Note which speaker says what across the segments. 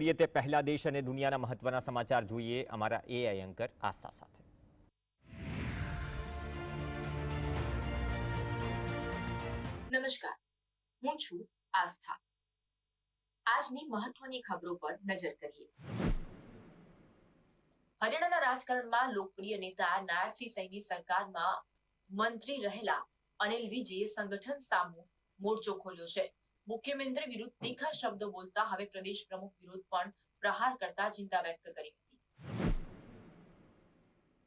Speaker 1: તે પહેલા દેશ અને દુનિયાના મહત્વના સમાચાર જોઈએ અમારા એઆઈ એન્કર આસ્થા સાથે।
Speaker 2: નમસ્કાર, હું છું આસ્થા। આજની મહત્વની ખબરો પર નજર કરીએ। હરિયાણાના રાજકારણમાં લોકપ્રિય નેતા નાયબસિંહ સૈની સરકારમાં મંત્રી રહેલા અનિલ વિજે સંગઠન સામુ મોરચો ખોલ્યો છે। મુખ્યમંત્રી વિરુદ્ધ તીખા શબ્દો બોલતા હવે પ્રદેશ પ્રમુખ વિરુદ્ધ પણ પ્રહાર કરતા ચિંતા વ્યક્ત કરી હતી।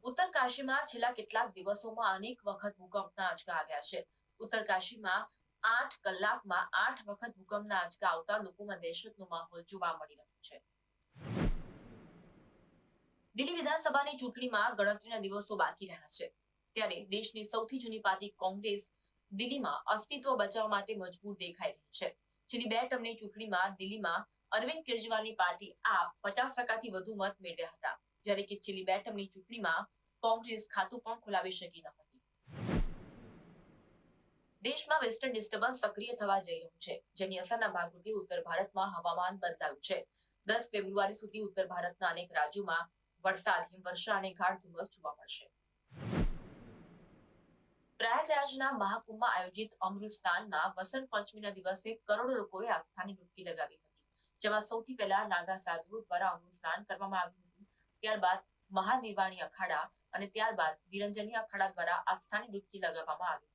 Speaker 2: ઉત્તરકાશીમાં છેલ્લા કેટલાક દિવસોમાં અનેક વખત ભૂકંપના આંચકા આવ્યા છે। ઉત્તરકાશીમાં 8 કલાકમાં 8 વખત ભૂકંપના આંચકા આવતા લોકોમાં દહેશતનો માહોલ જોવા મળી રહ્યો છે। દિલ્હી વિધાનસભાની ચૂંટણીમાં ગણતરીના દિવસો બાકી રહ્યા છે, ત્યારે દેશની સૌથી જૂની પાર્ટી કોંગ્રેસ દિલ્હીમાં અસ્તિત્વ બચાવવા માટે મજબૂર દેખાઈ રહી છે। છેલ્લી 2 ટર્મની ચૂંટણીમાં દિલ્હીમાં અરવિંદ કેજરીવાલની પાર્ટી આપ 50% વધુ મત મેળવ્યા હતા, જ્યારે કે છેલ્લી 2 ટર્મની ચૂંટણીમાં કોંગ્રેસ ખાતું પણ ખોલાવી શકી ન હતી। દેશમાં વેસ્ટર્ન ડિસ્ટર્બન્સ સક્રિય થવા જઈ રહ્યું છે, જેની અસરના ભાગરૂપે ઉત્તર ભારતમાં હવામાન બદલાયું છે। 10 ફેબ્રુઆરી સુધી ઉત્તર ભારતના અનેક રાજ્યોમાં વરસાદ, હિમવર્ષા અને ગાઢ ધુમ્મસ જોવા મળશે। પ્રયાગરાજના મહાકુંભમાં આયોજિત અમૃત સ્નાનમાં વસંત પંચમીના દિવસે કરોડો લોકોએ આસ્થાની ડૂબકી લગાવી હતી, જેમાં સૌથી પહેલા નાગા સાધુઓ દ્વારા અમૃત સ્નાન કરવામાં આવ્યું હતું, ત્યારબાદ મહાનિર્વાણી અખાડા અને ત્યારબાદ નિરંજની અખાડા દ્વારા આસ્થાની ડૂબકી લગાવવામાં આવી।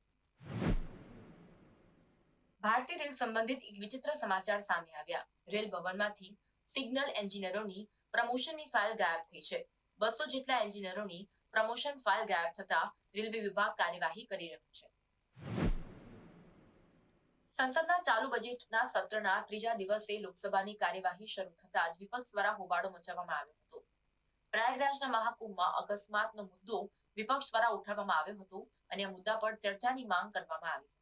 Speaker 2: ભારતીય રેલ સંબંધિત એક વિચિત્ર સમાચાર સામે આવ્યા। રેલ ભવનમાંથી સિગ્નલ એન્જિનિયરોની પ્રમોશનની ફાઇલ ગાયબ થઈ છે। 200 જેટલા એન્જિનિયરોની પ્રમોશન ફાઇલ ગાયબ થતા રેલવે વિભાગ કાર્યવાહી કરી રહ્યું છે। સંસદના ચાલુ બજેટના સત્રના ત્રીજા દિવસે લોકસભાની કાર્યવાહી શરૂ થતા જ વિપક્ષ દ્વારા હોબાળો મચાવવામાં આવ્યો હતો। પ્રયાગરાજના મહાકુંભમાં અકસ્માતનો મુદ્દો વિપક્ષ દ્વારા ઉઠાવવામાં આવ્યો હતો અને આ મુદ્દા પર ચર્ચાની માંગ કરવામાં આવી।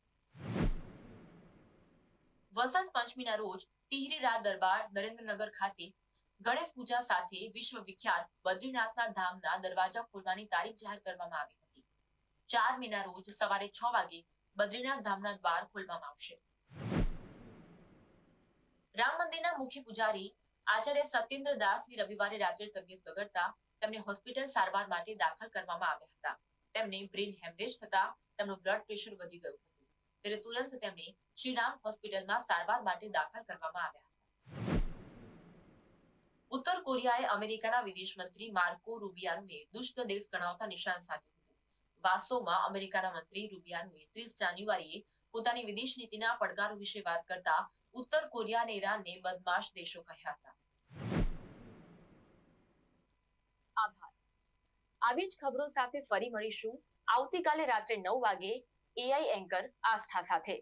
Speaker 2: વસંત પંચમીના રોજ ટિહરી રાજ દરબાર નરેન્દ્રનગર ખાતે ગણેશ પૂજા સાથે વિશ્વ વિખ્યાત બદ્રીનાથના ધામના દરવાજા ખોલવાની તારીખ જાહેર કરવામાં આવી હતી। 4 મેના રોજ સવારે 6 વાગે બદ્રીનાથ ધામના દ્વાર ખોલવામાં આવશે। રામ મંદિરના મુખ્ય પૂજારી આચાર્ય સત્યેન્દ્ર દાસની રવિવારે રાત્રે તબિયત બગડતા તેમને હોસ્પિટલ સારવાર માટે દાખલ કરવામાં આવ્યા હતા। તેમને બ્રેન હેમરેજ થતા તેમનું બ્લડ પ્રેશર વધી ગયું હતું, ત્યારે તુરંત તેમને શ્રીરામ હોસ્પિટલમાં સારવાર માટે દાખલ કરવામાં આવ્યા હતા। ઉત્તર કોરિયાએ અમેરિકાના વિદેશ મંત્રી માર્કો રૂબિયાનોને દુષ્ટ દેશ ગણાવતા નિશાન સાધ્યું હતું। વાસ્તવમાં અમેરિકાના મંત્રી રૂબિયાનોએ 30 જાન્યુઆરીએ પોતાની વિદેશ નીતિના પડકારો વિશે વાત કરતા ઉત્તર કોરિયા અને ઈરાનને બદમાશ દેશો કહ્યા હતા। આભાર। આવી જ ખબરો સાથે ફરી મળીશું આવતીકાલે રાત્રે 9 વાગે એઆઈ એન્કર આસ્થા સાથે।